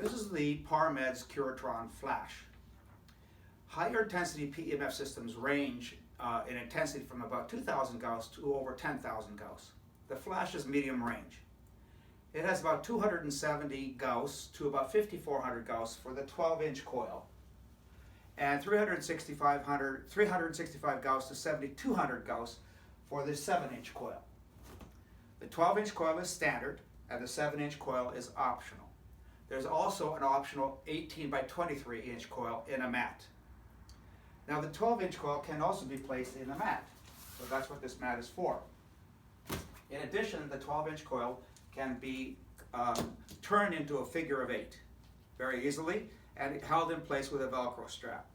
This is the Parmeds Curatron FLASH. Higher intensity PEMF systems range in intensity from about 2,000 Gauss to over 10,000 Gauss. The FLASH is medium range. It has about 270 Gauss to about 5,400 Gauss for the 12-inch coil, and 365 Gauss to 7,200 Gauss for the 7-inch coil. The 12-inch coil is standard, and the 7-inch coil is optional. There's also an optional 18 by 23-inch coil in a mat. Now the 12-inch coil can also be placed in a mat, so that's what this mat is for. In addition, the 12-inch coil can be turned into a figure of 8 very easily and held in place with a Velcro strap.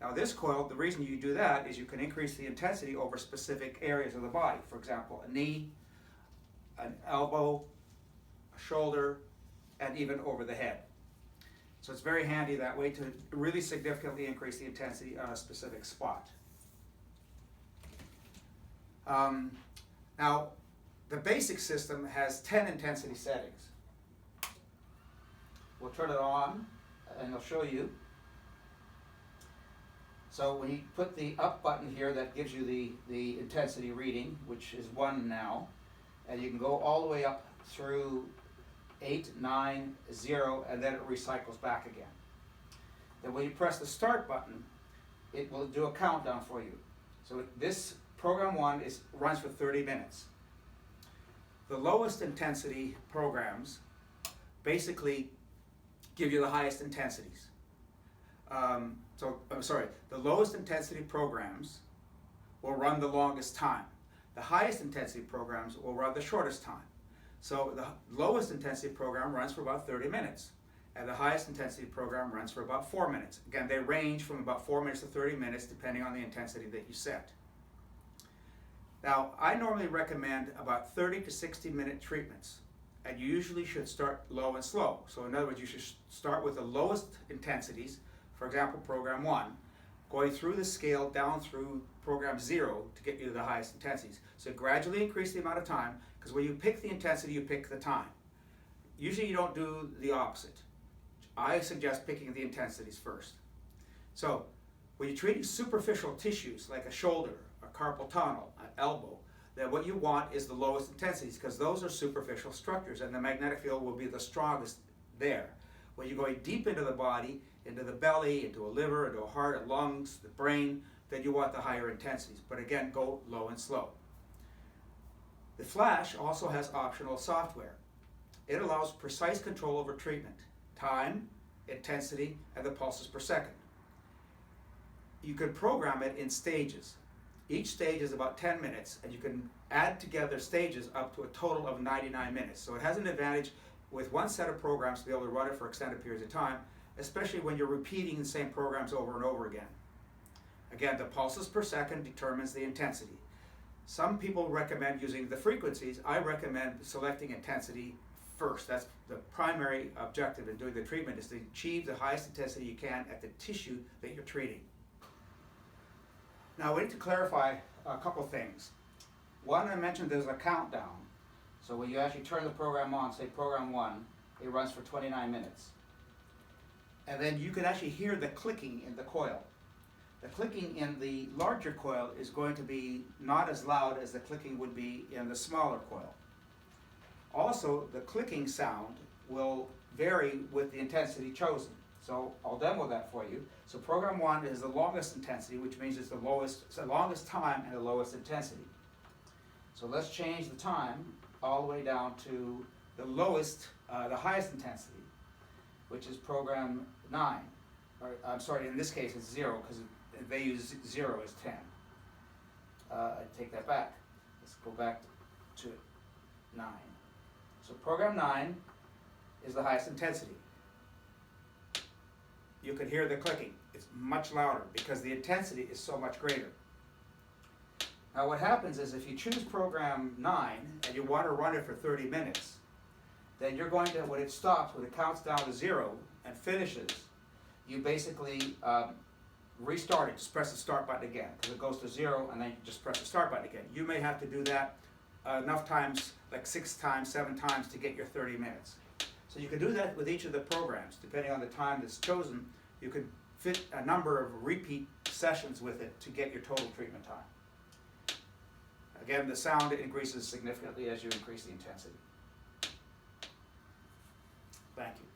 Now this coil, the reason you do that is you can increase the intensity over specific areas of the body. For example, a knee, an elbow, a shoulder, and even over the head. So it's very handy that way to really significantly increase the intensity on a specific spot. Now, the basic system has 10 intensity settings. We'll turn it on and I'll show you. So when you put the up button here, that gives you the intensity reading, which is 1 now. And you can go all the way up through 8, 9, 0, and then it recycles back again. Then when you press the start button, it will do a countdown for you. So this program 1 runs for 30 minutes. The lowest intensity programs basically give you the highest intensities. The lowest intensity programs will run the longest time. The highest intensity programs will run the shortest time. So the lowest intensity program runs for about 30 minutes, and the highest intensity program runs for about 4 minutes. Again, they range from about 4 minutes to 30 minutes depending on the intensity that you set. Now, I normally recommend about 30 to 60 minute treatments, and you usually should start low and slow. So in other words, you should start with the lowest intensities, for example, program 1, going through the scale down through program 0 to get you the highest intensities. So gradually increase the amount of time, because when you pick the intensity, you pick the time. Usually you don't do the opposite. I suggest picking the intensities first. So when you're treating superficial tissues like a shoulder, a carpal tunnel, an elbow, then what you want is the lowest intensities, because those are superficial structures and the magnetic field will be the strongest there. When you're going deep into the body, into the belly, into a liver, into a heart, a lungs, the brain, then you want the higher intensities. But again, go low and slow. The FLASH also has optional software. It allows precise control over treatment, time, intensity, and the pulses per second. You can program it in stages. Each stage is about 10 minutes, and you can add together stages up to a total of 99 minutes. So it has an advantage with one set of programs to be able to run it for extended periods of time, especially when you're repeating the same programs over and over again. Again, the pulses per second determines the intensity. Some people recommend using the frequencies. I recommend selecting intensity first. That's the primary objective in doing the treatment, is to achieve the highest intensity you can at the tissue that you're treating. Now we need to clarify a couple things. One, I mentioned there's a countdown. So when you actually turn the program on, say program 1, it runs for 29 minutes. And then you can actually hear the clicking in the coil. The clicking in the larger coil is going to be not as loud as the clicking would be in the smaller coil. Also, the clicking sound will vary with the intensity chosen. So I'll demo that for you. So program 1 is the longest intensity, which means it's the longest time and the lowest intensity. So let's change the time all the way down to the highest intensity, which is program 9. Or, I'm sorry, in this case it's 0, because they use 0 as 10. I take that back. Let's go back to 9. So program 9 is the highest intensity. You can hear the clicking. It's much louder because the intensity is so much greater. Now what happens is if you choose program 9 and you want to run it for 30 minutes, then you're going to, when it stops, when it counts down to 0 and finishes, you basically restart it. Just press the start button again, because it goes to 0 and then you just press the start button again. You may have to do that enough times, like 6 times, 7 times, to get your 30 minutes. So you can do that with each of the programs. Depending on the time that's chosen, you can fit a number of repeat sessions with it to get your total treatment time. Again, the sound increases significantly as you increase the intensity. Thank you.